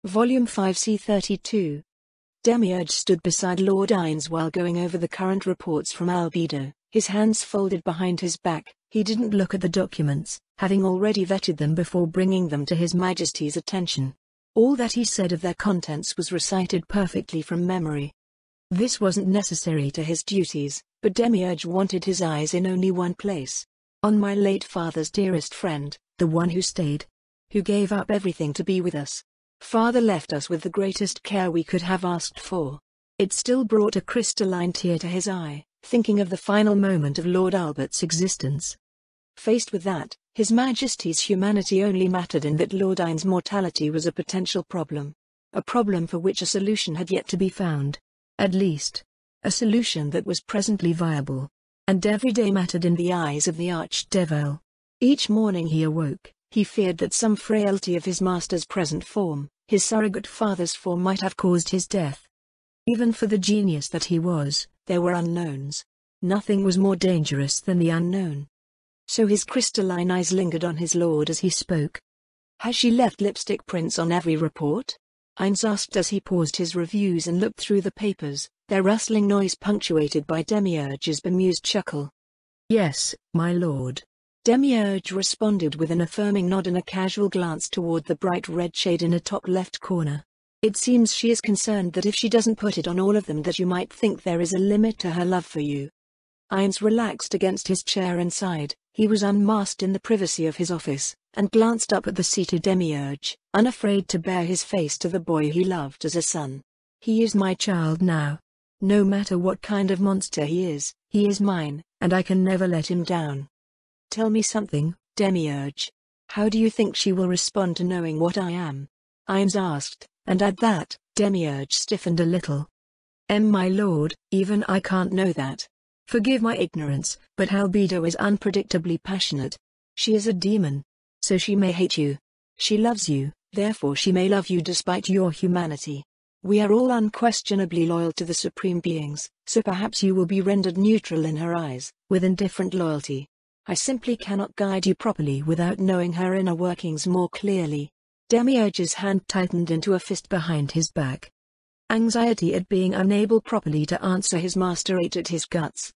Volume 5 C32. Demiurge stood beside Lord Ines while going over the current reports from Albedo, his hands folded behind his back. He didn't look at the documents, having already vetted them before bringing them to His Majesty's attention. All that he said of their contents was recited perfectly from memory. This wasn't necessary to his duties, but Demiurge wanted his eyes in only one place. On my late father's dearest friend, the one who stayed. Who gave up everything to be with us. Father left us with the greatest care we could have asked for. It still brought a crystalline tear to his eye, thinking of the final moment of Lord Albert's existence. Faced with that, His Majesty's humanity only mattered in that Lord Ines's mortality was a potential problem. A problem for which a solution had yet to be found. At least, a solution that was presently viable. And every day mattered in the eyes of the Archdevil. Each morning he awoke, he feared that some frailty of his master's present form, his surrogate father's form, might have caused his death. Even for the genius that he was, there were unknowns. Nothing was more dangerous than the unknown. So his crystalline eyes lingered on his lord as he spoke. "Has she left lipstick prints on every report?" Ines asked as he paused his reviews and looked through the papers, their rustling noise punctuated by Demiurge's bemused chuckle. "Yes, my lord." Demiurge responded with an affirming nod and a casual glance toward the bright red shade in a top left corner. "It seems she is concerned that if she doesn't put it on all of them that you might think there is a limit to her love for you." Ines relaxed against his chair and sighed. He was unmasked in the privacy of his office, and glanced up at the seated Demiurge, unafraid to bare his face to the boy he loved as a son. "He is my child now. No matter what kind of monster he is mine, and I can never let him down." "Tell me something, Demiurge. How do you think she will respond to knowing what I am?" Ines asked, and at that, Demiurge stiffened a little. My lord, even I can't know that. Forgive my ignorance, but Albedo is unpredictably passionate. She is a demon. So she may hate you. She loves you, therefore she may love you despite your humanity. We are all unquestionably loyal to the supreme beings, so perhaps you will be rendered neutral in her eyes, with indifferent loyalty. I simply cannot guide you properly without knowing her inner workings more clearly. Demiurge's hand tightened into a fist behind his back. Anxiety at being unable properly to answer his master ate at his guts.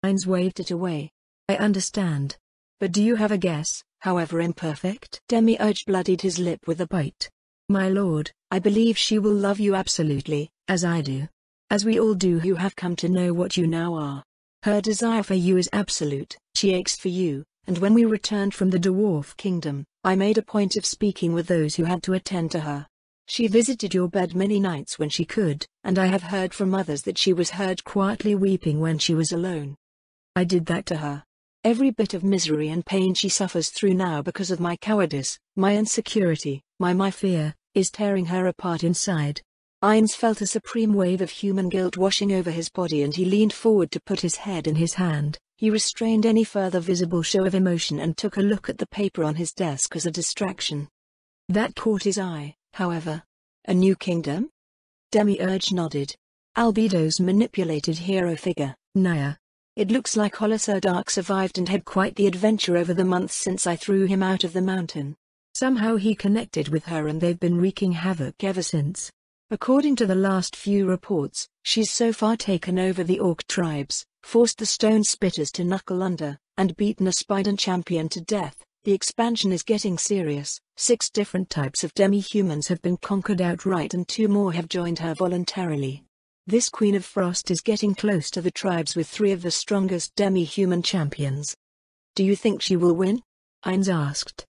Ines waved it away. "I understand. But do you have a guess, however imperfect?" Demiurge bloodied his lip with a bite. "My lord, I believe she will love you absolutely, as I do. As we all do who have come to know what you now are. Her desire for you is absolute. She aches for you, and when we returned from the Dwarf Kingdom, I made a point of speaking with those who had to attend to her. She visited your bed many nights when she could, and I have heard from others that she was heard quietly weeping when she was alone. I did that to her. Every bit of misery and pain she suffers through now because of my cowardice, my insecurity, my fear, is tearing her apart inside." Ines felt a supreme wave of human guilt washing over his body and he leaned forward to put his head in his hand. He restrained any further visible show of emotion and took a look at the paper on his desk as a distraction. That caught his eye, however. "A new kingdom?" Demiurge nodded. "Albedo's manipulated hero figure, Naya. It looks like Hollister Dark survived and had quite the adventure over the months since I threw him out of the mountain. Somehow he connected with her and they've been wreaking havoc ever since. According to the last few reports, she's so far taken over the Orc tribes, forced the Stone Spitters to knuckle under, and beaten a Spider champion to death. The expansion is getting serious. 6 different types of demi-humans have been conquered outright and 2 more have joined her voluntarily. This Queen of Frost is getting close to the tribes with 3 of the strongest demi-human champions." "Do you think she will win?" Ines asked.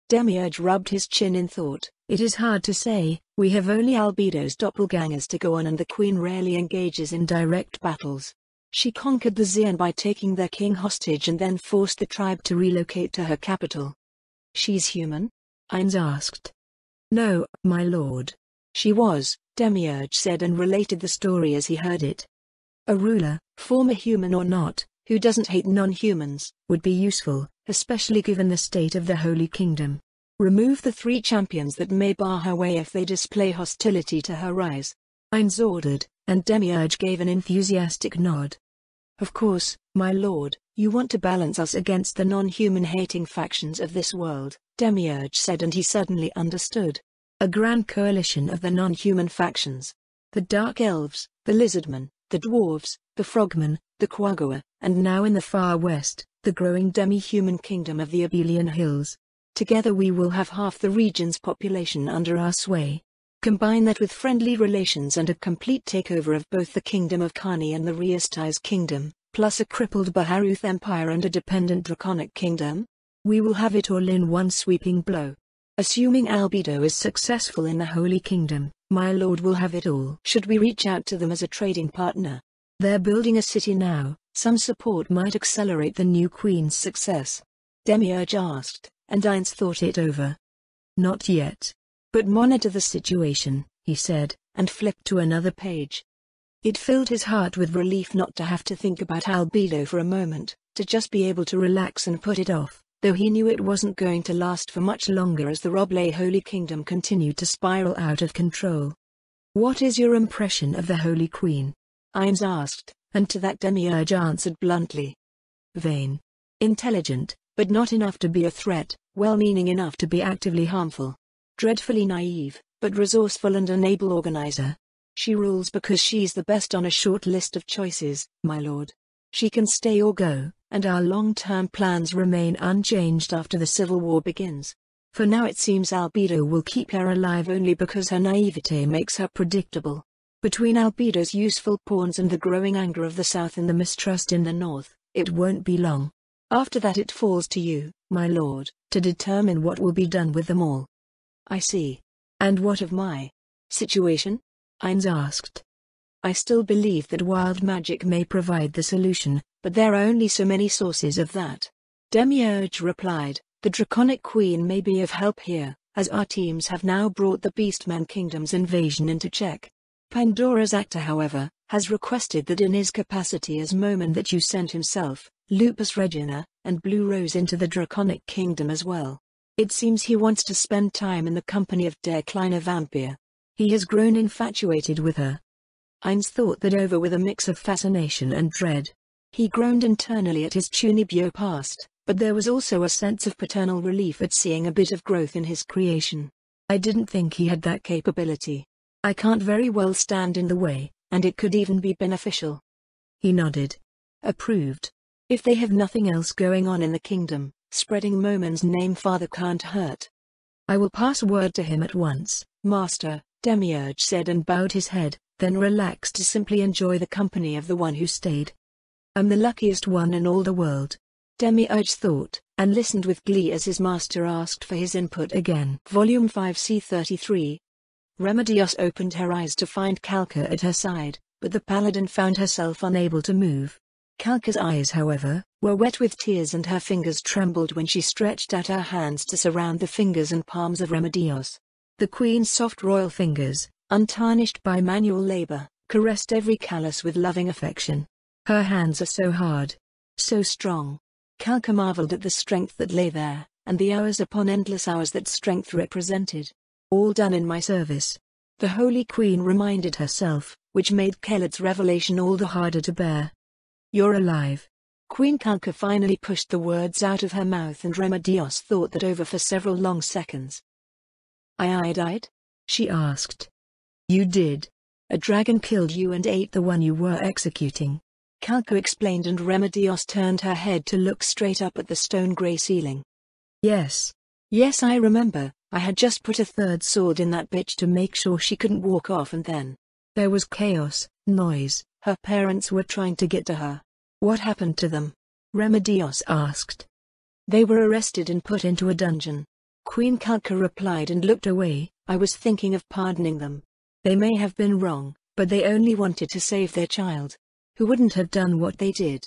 Demiurge rubbed his chin in thought. "It is hard to say. We have only Albedo's doppelgangers to go on and the Queen rarely engages in direct battles. She conquered the Xian by taking their king hostage and then forced the tribe to relocate to her capital." "She's human?" Ines asked. "No, my lord. She was," Demiurge said and related the story as he heard it. "A ruler, former human or not, who doesn't hate non-humans, would be useful, especially given the state of the Holy Kingdom. Remove the 3 champions that may bar her way if they display hostility to her rise," Ines ordered, and Demiurge gave an enthusiastic nod. "Of course, my lord, you want to balance us against the non-human hating factions of this world," Demiurge said and he suddenly understood. A grand coalition of the non-human factions. The Dark Elves, the Lizardmen, the Dwarves, the Frogmen, the Quagga, and now in the far west, the growing demi-human kingdom of the Abelian Hills. Together we will have half the region's population under our sway. Combine that with friendly relations and a complete takeover of both the Kingdom of Kani and the Riesti's kingdom, plus a crippled Baharuth Empire and a dependent Draconic kingdom. We will have it all in one sweeping blow. Assuming Albedo is successful in the Holy Kingdom, my lord will have it all. Should we reach out to them as a trading partner? They're building a city now, some support might accelerate the new queen's success. Demiurge asked, and Ainz thought it over. Not yet. But monitor the situation, he said, and flipped to another page. It filled his heart with relief not to have to think about Albedo for a moment, to just be able to relax and put it off, though he knew it wasn't going to last for much longer as the Roble Holy Kingdom continued to spiral out of control. What is your impression of the Holy Queen? Ainz asked, and to that Demiurge answered bluntly. Vain. Intelligent, but not enough to be a threat, well-meaning enough to be actively harmful. Dreadfully naive, but resourceful and an able organizer. She rules because she's the best on a short list of choices, my lord. She can stay or go, and our long-term plans remain unchanged after the civil war begins. For now it seems Albedo will keep her alive only because her naivete makes her predictable. Between Albedo's useful pawns and the growing anger of the south and the mistrust in the north, it won't be long. After that it falls to you, my lord, to determine what will be done with them all. I see. And what of my situation? Ainz asked. I still believe that wild magic may provide the solution, but there are only so many sources of that. Demiurge replied, the Draconic Queen may be of help here, as our teams have now brought the Beastman Kingdom's invasion into check. Pandora's actor however, has requested that in his capacity as Moman that you send himself, Lupus Regina, and Blue Rose into the Draconic Kingdom as well. It seems he wants to spend time in the company of Der Kleine Vampire. He has grown infatuated with her. Ainz thought that over with a mix of fascination and dread. He groaned internally at his Tunibio past, but there was also a sense of paternal relief at seeing a bit of growth in his creation. I didn't think he had that capability. I can't very well stand in the way, and it could even be beneficial. He nodded. Approved. If they have nothing else going on in the kingdom, spreading Moman's name farther can't hurt. I will pass word to him at once, Master, Demiurge said and bowed his head, then relaxed to simply enjoy the company of the one who stayed. I'm the luckiest one in all the world. Demiurge thought, and listened with glee as his master asked for his input again. Volume 5 C33. Remedios opened her eyes to find Kalka at her side, but the paladin found herself unable to move. Kalka's eyes however, were wet with tears and her fingers trembled when she stretched out her hands to surround the fingers and palms of Remedios. The queen's soft royal fingers, untarnished by manual labor, caressed every callus with loving affection. Her hands are so hard, so strong. Kalka marveled at the strength that lay there, and the hours upon endless hours that strength represented. All done in my service. The Holy Queen reminded herself, which made Kellet's revelation all the harder to bear. You're alive. Queen Kalka finally pushed the words out of her mouth and Remedios thought that over for several long seconds. I died? She asked. You did. A dragon killed you and ate the one you were executing. Kalka explained and Remedios turned her head to look straight up at the stone-grey ceiling. Yes. Yes, I remember. I had just put a third sword in that bitch to make sure she couldn't walk off and then. There was chaos, noise, her parents were trying to get to her. What happened to them? Remedios asked. They were arrested and put into a dungeon. Queen Kalka replied and looked away. I was thinking of pardoning them. They may have been wrong, but they only wanted to save their child. Who wouldn't have done what they did?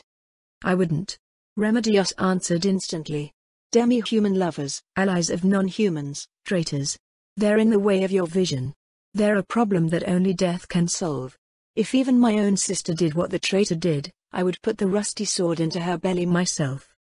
I wouldn't. Remedios answered instantly. Demi-human lovers, allies of non-humans, traitors. They're in the way of your vision. They're a problem that only death can solve. If even my own sister did what the traitor did, I would put the rusty sword into her belly myself.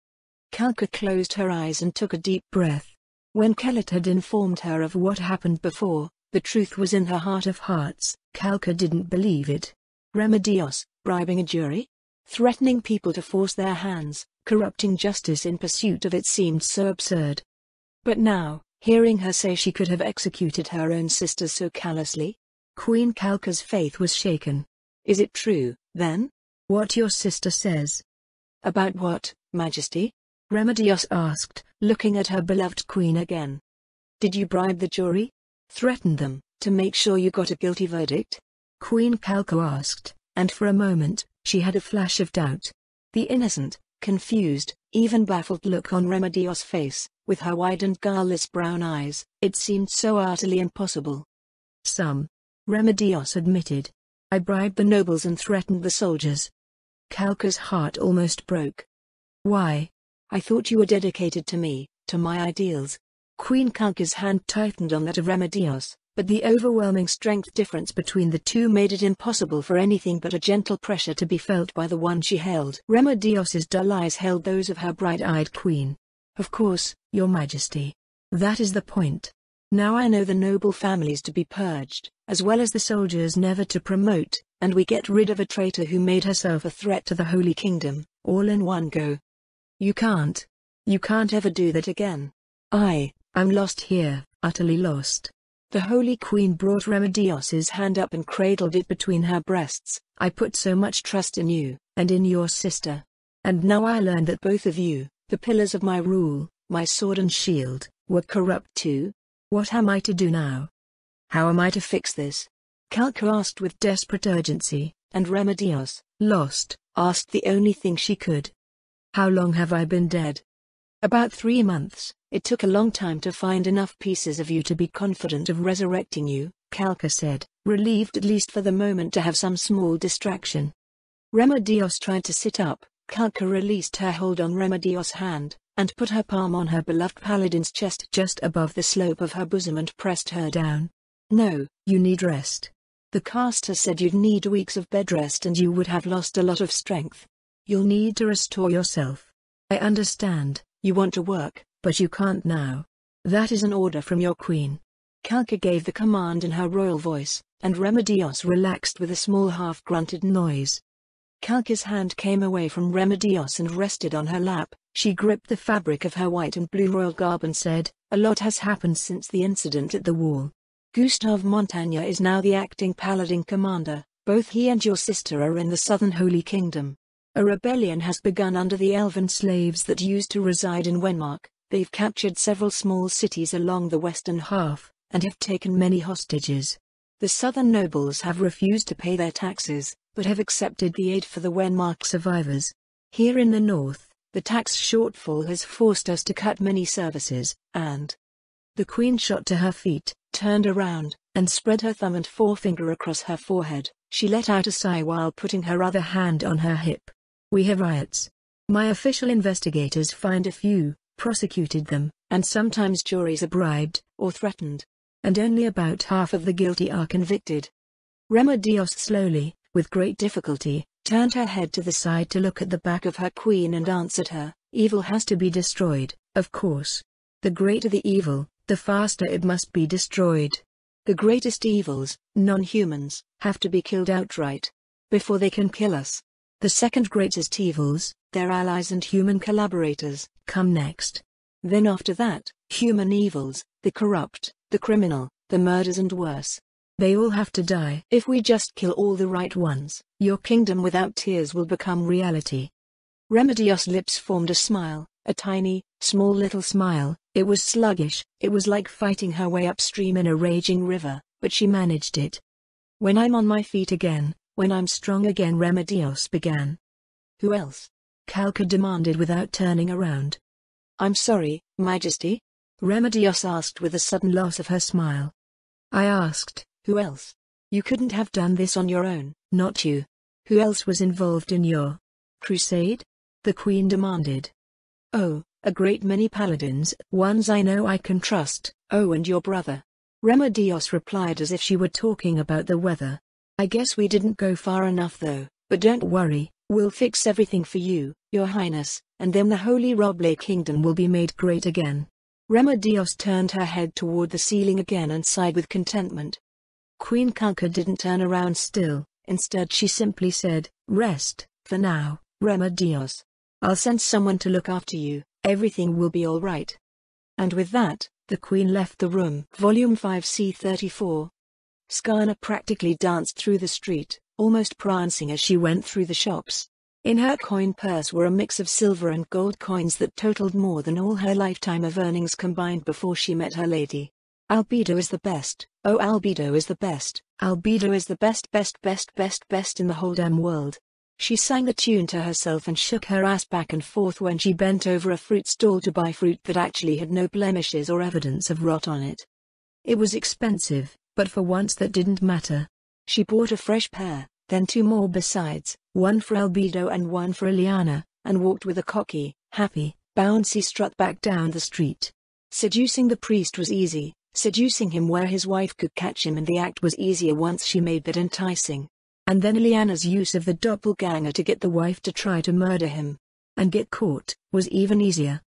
Kalka closed her eyes and took a deep breath. When Kellet had informed her of what happened before, the truth was in her heart of hearts. Kalka didn't believe it. Remedios, bribing a jury? Threatening people to force their hands, corrupting justice in pursuit of it seemed so absurd. But now, hearing her say she could have executed her own sister so callously? Queen Kalka's faith was shaken. Is it true, then? What your sister says? About what, Majesty? Remedios asked, looking at her beloved queen again. Did you bribe the jury? Threaten them, to make sure you got a guilty verdict? Queen Kalka asked, and for a moment, she had a flash of doubt. The innocent, confused, even baffled look on Remedios' face, with her wide and guileless brown eyes, it seemed so utterly impossible. Some. Remedios admitted. I bribed the nobles and threatened the soldiers. Kalka's heart almost broke. Why? I thought you were dedicated to me, to my ideals. Queen Kalka's hand tightened on that of Remedios, but the overwhelming strength difference between the two made it impossible for anything but a gentle pressure to be felt by the one she held. Remedios's dull eyes held those of her bright-eyed queen. Of course, your majesty. That is the point. Now I know the noble families to be purged, as well as the soldiers never to promote, and we get rid of a traitor who made herself a threat to the Holy Kingdom, all in one go. You can't. You can't ever do that again. I'm lost here, utterly lost. The Holy Queen brought Remedios's hand up and cradled it between her breasts. I put so much trust in you, and in your sister. And now I learn that both of you, the pillars of my rule, my sword and shield, were corrupt too. What am I to do now? How am I to fix this? Kalka asked with desperate urgency, and Remedios, lost, asked the only thing she could. How long have I been dead? About 3 months. It took a long time to find enough pieces of you to be confident of resurrecting you, Kalka said, relieved at least for the moment to have some small distraction. Remedios tried to sit up. Kalka released her hold on Remedios' hand, and put her palm on her beloved paladin's chest just above the slope of her bosom and pressed her down. No, you need rest. The caster said you'd need weeks of bed rest and you would have lost a lot of strength. You'll need to restore yourself. I understand, you want to work, but you can't now. That is an order from your queen. Kalka gave the command in her royal voice, and Remedios relaxed with a small half-grunted noise. Kalka's hand came away from Remedios and rested on her lap. She gripped the fabric of her white and blue royal garb and said, a lot has happened since the incident at the wall. Gustave Montagna is now the acting paladin commander. Both he and your sister are in the southern Holy Kingdom. A rebellion has begun under the elven slaves that used to reside in Wenmark. They've captured several small cities along the western half, and have taken many hostages. The southern nobles have refused to pay their taxes, but have accepted the aid for the Wenmark survivors. Here in the north, the tax shortfall has forced us to cut many services, and... The queen shot to her feet, turned around, and spread her thumb and forefinger across her forehead. She let out a sigh while putting her other hand on her hip. We have riots. My official investigators find a few, prosecuted them, and sometimes juries are bribed, or threatened. And only about half of the guilty are convicted. Remedios slowly, with great difficulty, turned her head to the side to look at the back of her queen and answered her, evil has to be destroyed, of course. The greater the evil, the faster it must be destroyed. The greatest evils, non-humans, have to be killed outright, before they can kill us. The second greatest evils, their allies and human collaborators, come next. Then after that, human evils, the corrupt, the criminal, the murders and worse. They all have to die. If we just kill all the right ones, your kingdom without tears will become reality. Remedios' lips formed a smile, a tiny, small little smile. It was sluggish, it was like fighting her way upstream in a raging river, but she managed it. When I'm on my feet again, when I'm strong again, Remedios began. Who else? Kalka demanded without turning around. I'm sorry, Majesty? Remedios asked with a sudden loss of her smile. I asked, who else? You couldn't have done this on your own, not you. Who else was involved in your crusade? The queen demanded. Oh, a great many paladins, ones I know I can trust. Oh, and your brother. Remedios replied as if she were talking about the weather. I guess we didn't go far enough though, but don't worry, we'll fix everything for you, your highness, and then the Holy Roble Kingdom will be made great again. Remedios turned her head toward the ceiling again and sighed with contentment. Queen Kalka didn't turn around still, instead she simply said, rest, for now, Remedios. I'll send someone to look after you, everything will be all right. And with that, The Queen left the room. Volume 5 C34. Skarna practically danced through the street, almost prancing as she went through the shops. In her coin purse were a mix of silver and gold coins that totaled more than all her lifetime of earnings combined before she met her lady. Albedo is the best. Oh, Albedo is the best. Albedo is the best in the whole damn world. She sang the tune to herself and shook her ass back and forth when she bent over a fruit stall to buy fruit that actually had no blemishes or evidence of rot on it. It was expensive, but for once that didn't matter. She bought a fresh pear, then two more besides, one for Albedo and one for Ileana, and walked with a cocky, happy, bouncy strut back down the street. Seducing the priest was easy, seducing him where his wife could catch him, and the act was easier once she made that enticing. And then Ileana's use of the doppelganger to get the wife to try to murder him, and get caught, was even easier.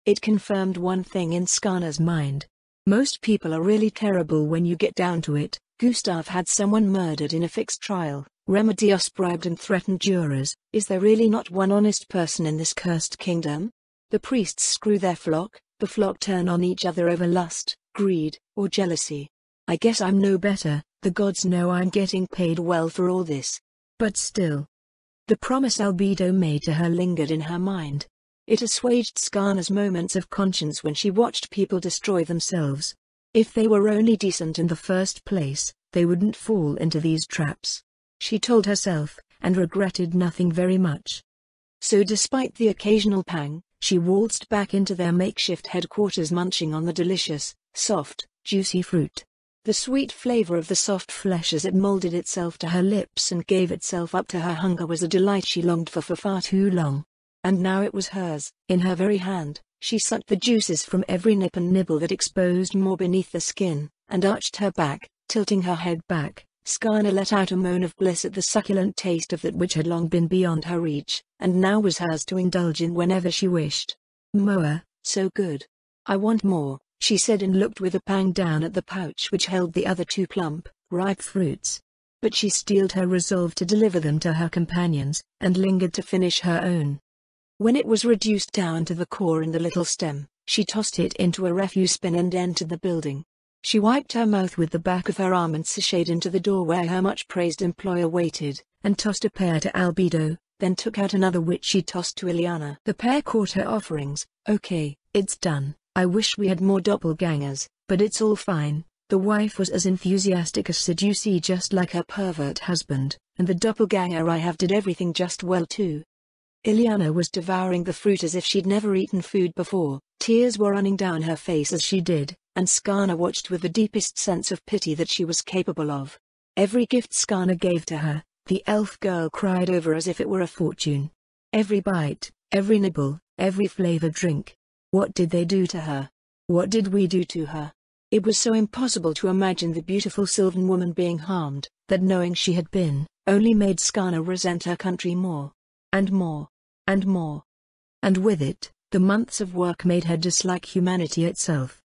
It confirmed one thing in Skarna's mind. Most people are really terrible when you get down to it. Gustav had someone murdered in a fixed trial. Remedios bribed and threatened jurors. Is there really not one honest person in this cursed kingdom? The priests screw their flock, the flock turn on each other over lust, greed, or jealousy. I guess I'm no better, the gods know I'm getting paid well for all this. But still. The promise Albedo made to her lingered in her mind. It assuaged Skarna's moments of conscience when she watched people destroy themselves. If they were only decent in the first place, they wouldn't fall into these traps. She told herself, and regretted nothing very much. So despite the occasional pang, she waltzed back into their makeshift headquarters munching on the delicious, soft, juicy fruit. The sweet flavor of the soft flesh as it molded itself to her lips and gave itself up to her hunger was a delight she longed for far too long. And now it was hers, in her very hand. She sucked the juices from every nip and nibble that exposed more beneath the skin, and arched her back, tilting her head back. Skarna let out a moan of bliss at the succulent taste of that which had long been beyond her reach, and now was hers to indulge in whenever she wished. Moa, so good. I want more, she said, and looked with a pang down at the pouch which held the other two plump, ripe fruits. But she steeled her resolve to deliver them to her companions, and lingered to finish her own. When it was reduced down to the core and the little stem, she tossed it into a refuse bin and entered the building. She wiped her mouth with the back of her arm and sashayed into the door where her much-praised employer waited, and tossed a pear to Albedo, then took out another which she tossed to Ileana. The pair caught her offerings. Okay, it's done. I wish we had more doppelgangers, but it's all fine. The wife was as enthusiastic as seducee, just like her pervert husband, and the doppelganger I have did everything just well too. Ileana was devouring the fruit as if she'd never eaten food before. Tears were running down her face as she did, and Skarna watched with the deepest sense of pity that she was capable of. Every gift Skarna gave to her, the elf girl cried over as if it were a fortune. Every bite, every nibble, every flavored drink. What did they do to her? What did we do to her? It was so impossible to imagine the beautiful Sylvan woman being harmed, that knowing she had been, only made Skarna resent her country more. And more. And more. And with it, the months of work made her dislike humanity itself.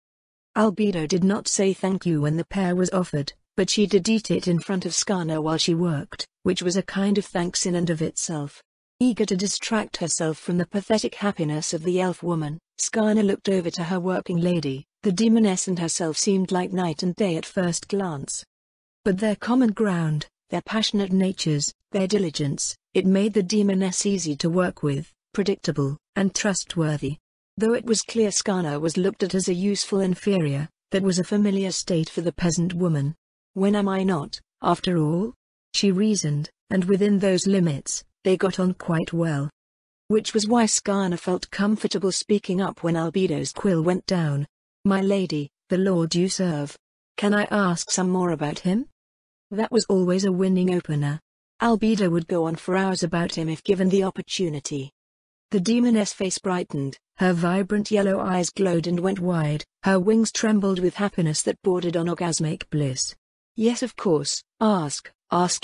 Albedo did not say thank you when the pear was offered, but she did eat it in front of Skarna while she worked, which was a kind of thanks in and of itself. Eager to distract herself from the pathetic happiness of the elf woman, Skarna looked over to her working lady. The demoness and herself seemed like night and day at first glance. But their common ground, their passionate natures, their diligence, it made the demoness easy to work with, predictable, and trustworthy. Though it was clear Skarna was looked at as a useful inferior, that was a familiar state for the peasant woman. When am I not, after all? She reasoned, and within those limits, they got on quite well. Which was why Skarna felt comfortable speaking up when Albedo's quill went down. My lady, the lord you serve. Can I ask some more about him? That was always a winning opener. Albedo would go on for hours about him if given the opportunity. The demoness face brightened, her vibrant yellow eyes glowed and went wide, her wings trembled with happiness that bordered on orgasmic bliss. Yes, of course, ask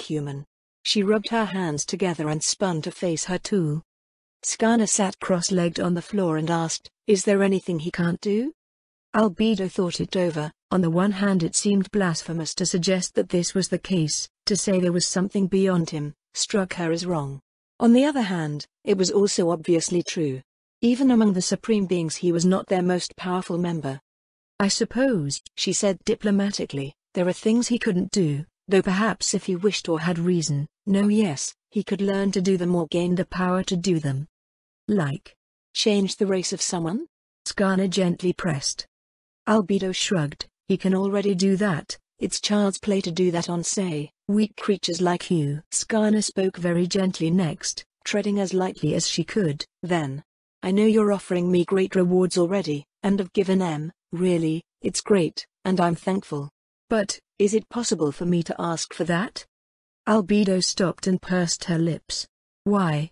human. She rubbed her hands together and spun to face her tool. Skarna sat cross-legged on the floor and asked, is there anything he can't do? Albedo thought it over. On the one hand, it seemed blasphemous to suggest that this was the case. To say there was something beyond him, struck her as wrong. On the other hand, it was also obviously true. Even among the supreme beings he was not their most powerful member. I suppose, she said diplomatically, there are things he couldn't do, though perhaps if he wished or had reason, no yes, he could learn to do them or gain the power to do them. Like, change the race of someone? Skarna gently pressed. Albedo shrugged. He can already do that. It's child's play to do that on, say, weak creatures like you. Skarna spoke very gently next, treading as lightly as she could. Then, I know you're offering me great rewards already, and have given really, it's great, and I'm thankful. But, is it possible for me to ask for that? Albedo stopped and pursed her lips. Why?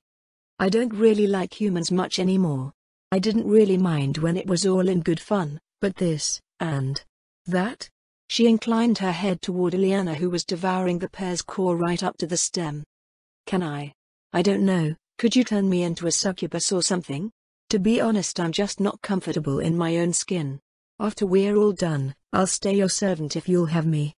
I don't really like humans much anymore. I didn't really mind when it was all in good fun, but this, and that? She inclined her head toward Ileana, who was devouring the pear's core right up to the stem. Can I don't know, could you turn me into a succubus or something? To be honest, I'm just not comfortable in my own skin. After we're all done, I'll stay your servant if you'll have me.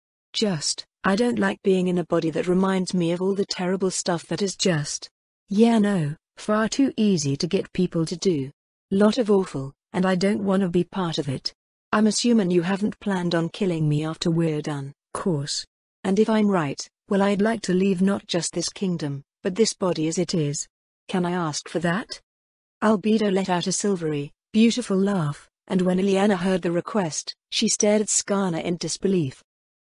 I don't like being in a body that reminds me of all the terrible stuff that is just. Yeah, no, far too easy to get people to do. Lot of awful, and I don't want to be part of it. I'm assuming you haven't planned on killing me after we're done. Course. And if I'm right, well, I'd like to leave not just this kingdom, but this body as it is. Can I ask for that? Albedo let out a silvery, beautiful laugh, and when Ileana heard the request, she stared at Skarna in disbelief.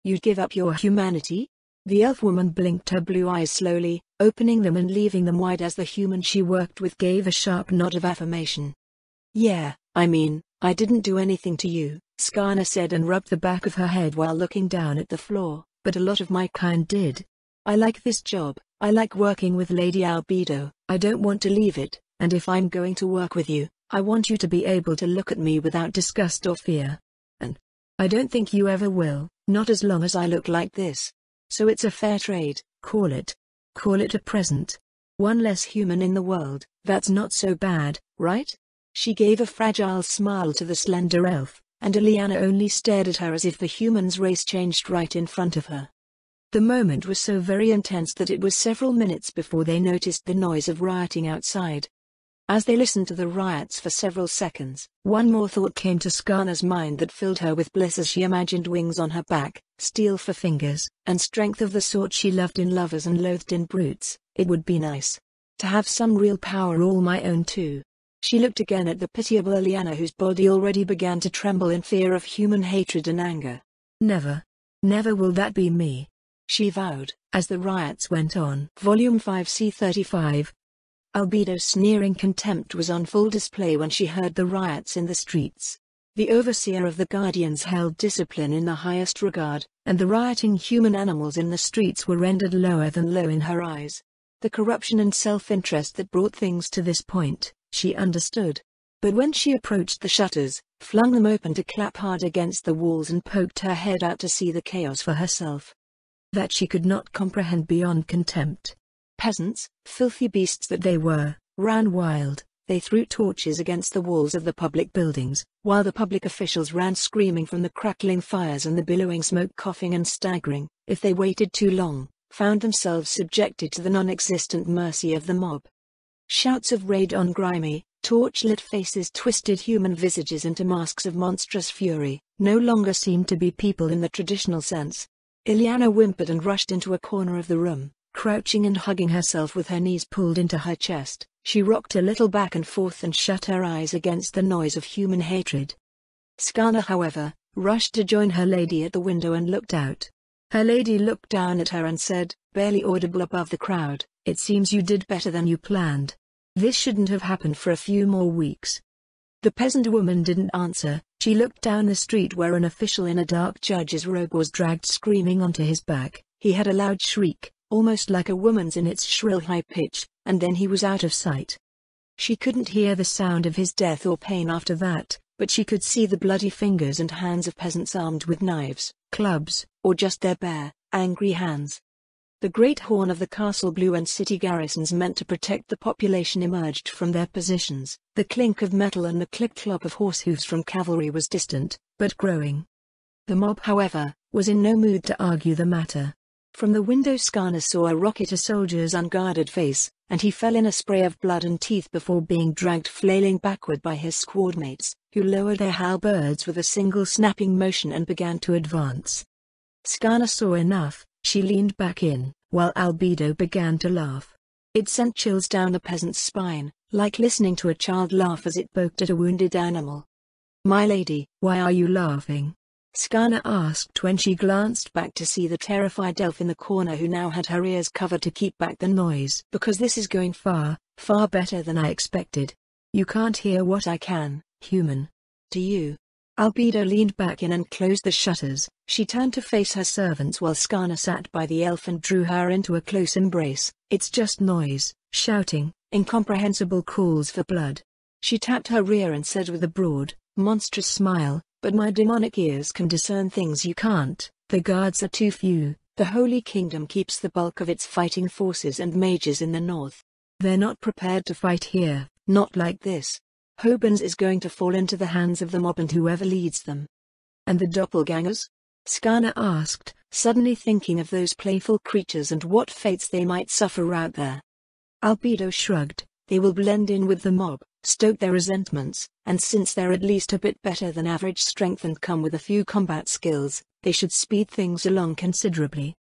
You'd give up your humanity? The elf woman blinked her blue eyes slowly, opening them and leaving them wide as the human she worked with gave a sharp nod of affirmation. Yeah, I mean, I didn't do anything to you, Skarna said and rubbed the back of her head while looking down at the floor, but a lot of my kind did. I like this job, I like working with Lady Albedo, I don't want to leave it, and if I'm going to work with you, I want you to be able to look at me without disgust or fear. And I don't think you ever will, not as long as I look like this. So it's a fair trade, call it a present. One less human in the world, that's not so bad, right? She gave a fragile smile to the slender elf, and Ileana only stared at her as if the human's race changed right in front of her. The moment was so very intense that it was several minutes before they noticed the noise of rioting outside. As they listened to the riots for several seconds, one more thought came to Skarna's mind that filled her with bliss as she imagined wings on her back, steel for fingers, and strength of the sort she loved in lovers and loathed in brutes. It would be nice to have some real power all my own too. She looked again at the pitiable Ileana, whose body already began to tremble in fear of human hatred and anger. Never will that be me, she vowed, as the riots went on. Volume 5 C35. Albedo's sneering contempt was on full display when she heard the riots in the streets. The overseer of the Guardians held discipline in the highest regard, and the rioting human animals in the streets were rendered lower than low in her eyes. The corruption and self-interest that brought things to this point, she understood. But when she approached the shutters, flung them open to clap hard against the walls and poked her head out to see the chaos for herself, that she could not comprehend beyond contempt. Peasants, filthy beasts that they were, ran wild. They threw torches against the walls of the public buildings, while the public officials ran screaming from the crackling fires and the billowing smoke, coughing and staggering, if they waited too long, found themselves subjected to the non-existent mercy of the mob. Shouts of rage on grimy, torch-lit faces twisted human visages into masks of monstrous fury, no longer seemed to be people in the traditional sense. Ileana whimpered and rushed into a corner of the room, crouching and hugging herself with her knees pulled into her chest. She rocked a little back and forth and shut her eyes against the noise of human hatred. Skarna, however, rushed to join her lady at the window and looked out. Her lady looked down at her and said, barely audible above the crowd, "It seems you did better than you planned. This shouldn't have happened for a few more weeks." The peasant woman didn't answer. She looked down the street where an official in a dark judge's robe was dragged screaming onto his back. He had a loud shriek, almost like a woman's in its shrill high pitch, and then he was out of sight. She couldn't hear the sound of his death or pain after that, but she could see the bloody fingers and hands of peasants armed with knives, clubs, or just their bare, angry hands. The great horn of the castle blew and city garrisons meant to protect the population emerged from their positions. The clink of metal and the clip-clop of horse hooves from cavalry was distant, but growing. The mob, however, was in no mood to argue the matter. From the window Skarna saw a rocket a soldier's unguarded face, and he fell in a spray of blood and teeth before being dragged flailing backward by his squadmates, who lowered their halberds with a single snapping motion and began to advance. Skarna saw enough. She leaned back in, while Albedo began to laugh. It sent chills down the peasant's spine, like listening to a child laugh as it poked at a wounded animal. "My lady, why are you laughing?" Skarna asked when she glanced back to see the terrified elf in the corner who now had her ears covered to keep back the noise. "Because this is going far, far better than I expected. You can't hear what I can, human. Do you?" Albedo leaned back in and closed the shutters. She turned to face her servants while Skarna sat by the elf and drew her into a close embrace. "It's just noise, shouting, incomprehensible calls for blood." She tapped her rear and said with a broad, monstrous smile, "But my demonic ears can discern things you can't. The guards are too few. The Holy Kingdom keeps the bulk of its fighting forces and mages in the north. They're not prepared to fight here, not like this. Hobens is going to fall into the hands of the mob and whoever leads them." "And the doppelgangers?" Skarna asked, suddenly thinking of those playful creatures and what fates they might suffer out there. Albedo shrugged. "They will blend in with the mob, stoke their resentments, and since they're at least a bit better than average strength and come with a few combat skills, they should speed things along considerably."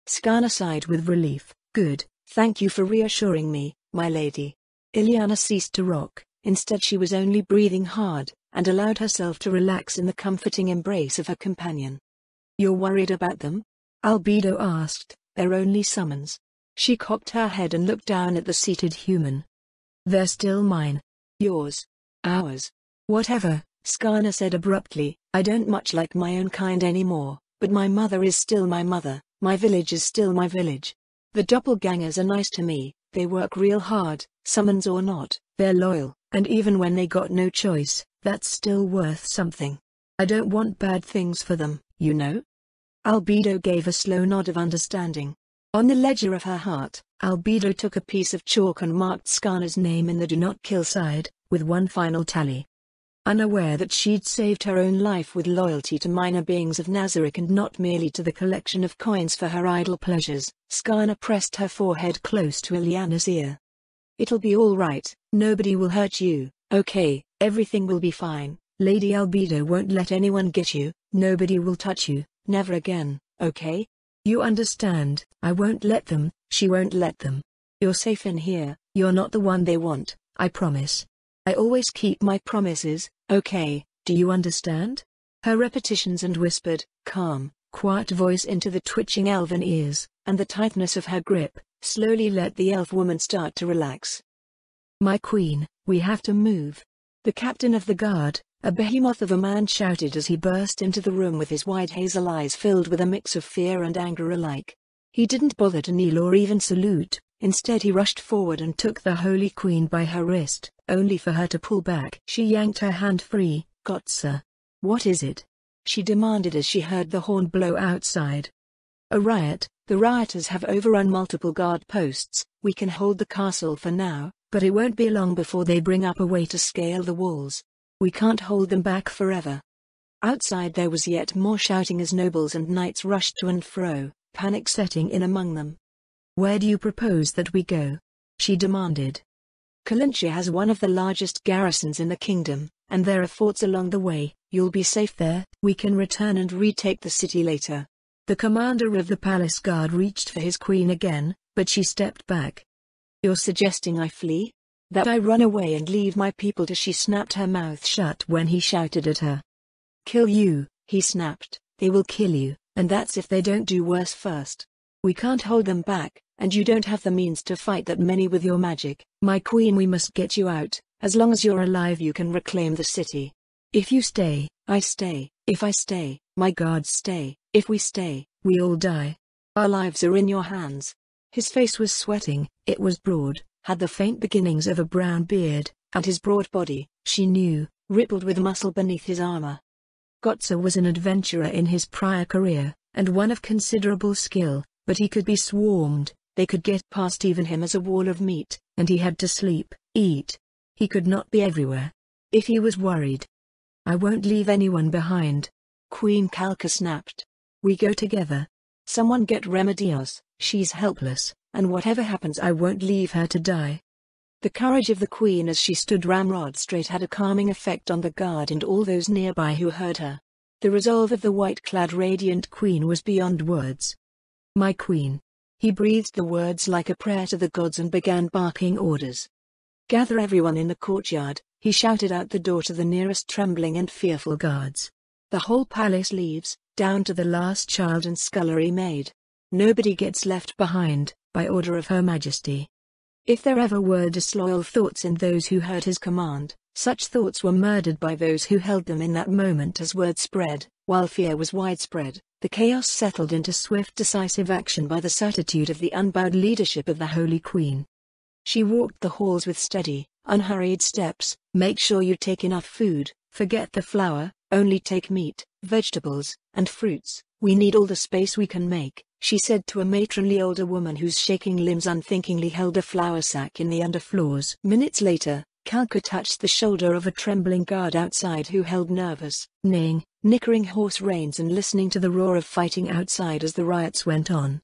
Skarna sighed with relief. "Good, thank you for reassuring me, my lady." Ilyana ceased to rock. Instead she was only breathing hard, and allowed herself to relax in the comforting embrace of her companion. "You're worried about them?" Albedo asked. "They're only summons." She cocked her head and looked down at the seated human. "They're still mine." "Yours." "Ours." "Whatever," Skarna said abruptly. "I don't much like my own kind anymore, but my mother is still my mother, my village is still my village. The doppelgangers are nice to me, they work real hard, summons or not, they're loyal, and even when they got no choice, that's still worth something. I don't want bad things for them, you know?" Albedo gave a slow nod of understanding. On the ledger of her heart, Albedo took a piece of chalk and marked Skarna's name in the Do Not Kill side, with one final tally. Unaware that she'd saved her own life with loyalty to minor beings of Nazarick and not merely to the collection of coins for her idle pleasures, Skarna pressed her forehead close to Ilyana's ear. "It'll be all right, nobody will hurt you, okay, everything will be fine. Lady Albedo won't let anyone get you, nobody will touch you, never again, okay? You understand, I won't let them, she won't let them. You're safe in here, you're not the one they want, I promise. I always keep my promises, okay, do you understand?" Her repetitions and whispered, calm, quiet voice into the twitching elven ears, and the tightness of her grip, slowly let the elf woman start to relax. "My queen, we have to move." The captain of the guard, a behemoth of a man, shouted as he burst into the room with his wide hazel eyes filled with a mix of fear and anger alike. He didn't bother to kneel or even salute, instead he rushed forward and took the Holy Queen by her wrist, only for her to pull back. She yanked her hand free. "Gotza. What is it?" she demanded as she heard the horn blow outside. "A riot. The rioters have overrun multiple guard posts. We can hold the castle for now, but it won't be long before they bring up a way to scale the walls. We can't hold them back forever." Outside there was yet more shouting as nobles and knights rushed to and fro, panic setting in among them. "Where do you propose that we go?" she demanded. "Kalintia has one of the largest garrisons in the kingdom, and there are forts along the way. You'll be safe there. We can return and retake the city later." The commander of the palace guard reached for his queen again, but she stepped back. "You're suggesting I flee? That I run away and leave my people to..." She snapped her mouth shut when he shouted at her. "Kill you," he snapped. "They will kill you, and that's if they don't do worse first. We can't hold them back, and you don't have the means to fight that many with your magic. My queen, we must get you out. As long as you're alive you can reclaim the city. If you stay, I stay. If I stay, my guards stay. If we stay, we all die. Our lives are in your hands." His face was sweating, it was broad, had the faint beginnings of a brown beard, and his broad body, she knew, rippled with muscle beneath his armor. Gotza was an adventurer in his prior career, and one of considerable skill, but he could be swarmed, they could get past even him as a wall of meat, and he had to sleep, eat. He could not be everywhere. If he was worried. "I won't leave anyone behind," Queen Kalka snapped. "We go together. Someone get Remedios, she's helpless, and whatever happens I won't leave her to die." The courage of the queen as she stood ramrod straight had a calming effect on the guard and all those nearby who heard her. The resolve of the white-clad radiant queen was beyond words. "My queen." He breathed the words like a prayer to the gods and began barking orders. "Gather everyone in the courtyard," he shouted out the door to the nearest trembling and fearful guards. "The whole palace leaves, down to the last child and scullery maid. Nobody gets left behind, by order of Her Majesty." If there ever were disloyal thoughts in those who heard his command, such thoughts were murdered by those who held them in that moment as word spread. While fear was widespread, the chaos settled into swift decisive action by the certitude of the unbowed leadership of the Holy Queen. She walked the halls with steady, unhurried steps. "Make sure you take enough food, forget the flour, only take meat, vegetables, and fruits. We need all the space we can make," she said to a matronly older woman whose shaking limbs unthinkingly held a flour sack in the underfloors. Minutes later, Kalka touched the shoulder of a trembling guard outside who held nervous, neighing, nickering horse reins and listening to the roar of fighting outside as the riots went on.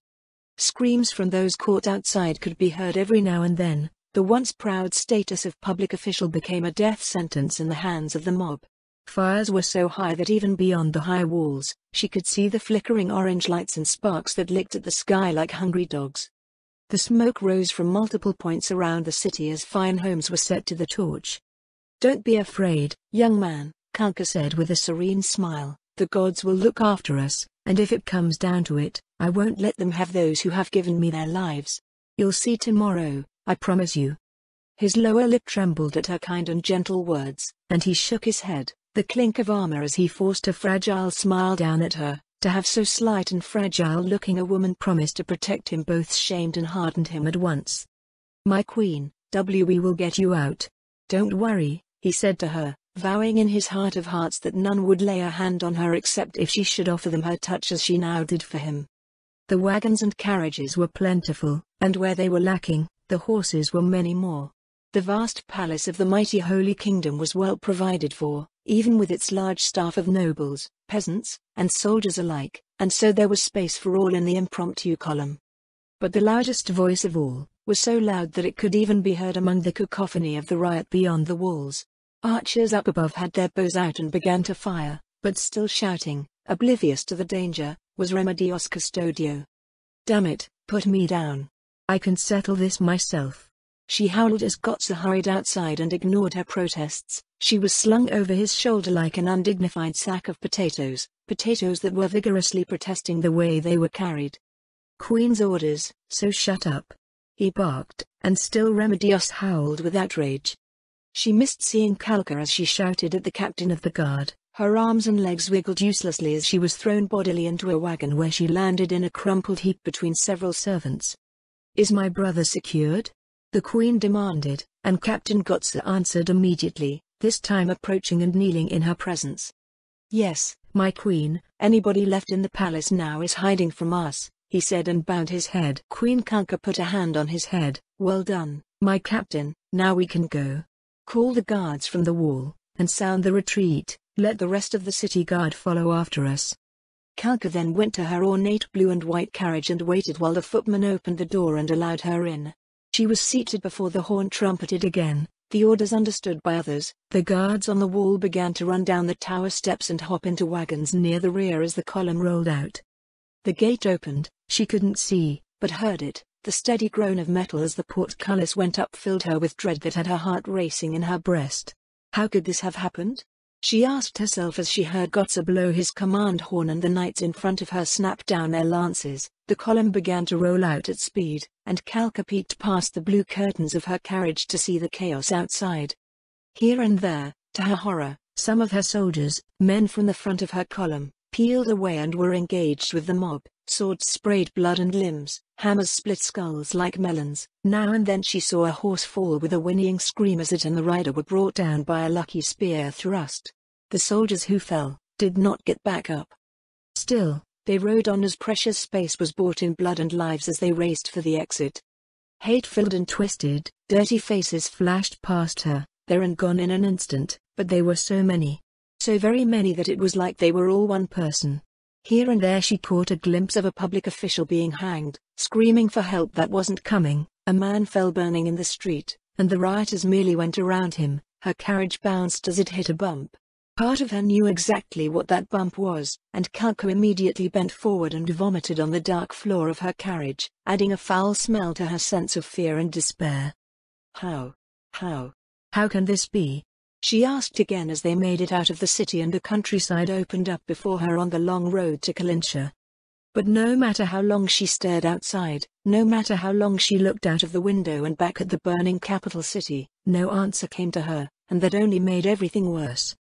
Screams from those caught outside could be heard every now and then. The once proud status of public official became a death sentence in the hands of the mob. Fires were so high that even beyond the high walls, she could see the flickering orange lights and sparks that licked at the sky like hungry dogs. The smoke rose from multiple points around the city as fine homes were set to the torch. "Don't be afraid, young man," Kalka said with a serene smile. "The gods will look after us, and if it comes down to it, I won't let them have those who have given me their lives. You'll see tomorrow, I promise you." His lower lip trembled at her kind and gentle words, and he shook his head, the clink of armor as he forced a fragile smile down at her. To have so slight and fragile-looking a woman promise to protect him both shamed and hardened him at once. "My queen, we will get you out. Don't worry," he said to her, vowing in his heart of hearts that none would lay a hand on her except if she should offer them her touch as she now did for him. The wagons and carriages were plentiful, and where they were lacking, the horses were many more. The vast palace of the mighty Holy Kingdom was well provided for, even with its large staff of nobles, peasants, and soldiers alike, and so there was space for all in the impromptu column. But the loudest voice of all was so loud that it could even be heard among the cacophony of the riot beyond the walls. Archers up above had their bows out and began to fire, but still shouting, oblivious to the danger, was Remedios Custodio. "Damn it, put me down. I can settle this myself," she howled as Gotza hurried outside and ignored her protests. She was slung over his shoulder like an undignified sack of potatoes that were vigorously protesting the way they were carried. "Queen's orders, so shut up," he barked, and still Remedios howled with outrage. She missed seeing Kalka as she shouted at the captain of the guard. Her arms and legs wiggled uselessly as she was thrown bodily into a wagon where she landed in a crumpled heap between several servants. "Is my brother secured?" the queen demanded, and Captain Gotza answered immediately, this time approaching and kneeling in her presence. "Yes, my queen, anybody left in the palace now is hiding from us," he said and bowed his head. Queen Kalka put a hand on his head. "Well done, my captain, now we can go. Call the guards from the wall, and sound the retreat. Let the rest of the city guard follow after us." Kalka then went to her ornate blue and white carriage and waited while the footman opened the door and allowed her in. She was seated before the horn trumpeted again, the orders understood by others. The guards on the wall began to run down the tower steps and hop into wagons near the rear as the column rolled out. The gate opened. She couldn't see, but heard it. The steady groan of metal as the portcullis went up filled her with dread that had her heart racing in her breast. How could this have happened? She asked herself as she heard Gotza blow his command horn and the knights in front of her snap down their lances. The column began to roll out at speed, and Kalka peeked past the blue curtains of her carriage to see the chaos outside. Here and there, to her horror, some of her soldiers, men from the front of her column, peeled away and were engaged with the mob. Swords sprayed blood and limbs, hammers split skulls like melons. Now and then she saw a horse fall with a whinnying scream as it and the rider were brought down by a lucky spear thrust. The soldiers who fell did not get back up. Still, they rode on as precious space was bought in blood and lives as they raced for the exit. Hate-filled and twisted, dirty faces flashed past her, there and gone in an instant, but they were so many. So very many that it was like they were all one person. Here and there she caught a glimpse of a public official being hanged, screaming for help that wasn't coming. A man fell burning in the street, and the rioters merely went around him. Her carriage bounced as it hit a bump. Part of her knew exactly what that bump was, and Kalko immediately bent forward and vomited on the dark floor of her carriage, adding a foul smell to her sense of fear and despair. How can this be? She asked again as they made it out of the city and the countryside opened up before her on the long road to Kalincha. But no matter how long she stared outside, no matter how long she looked out of the window and back at the burning capital city, no answer came to her, and that only made everything worse.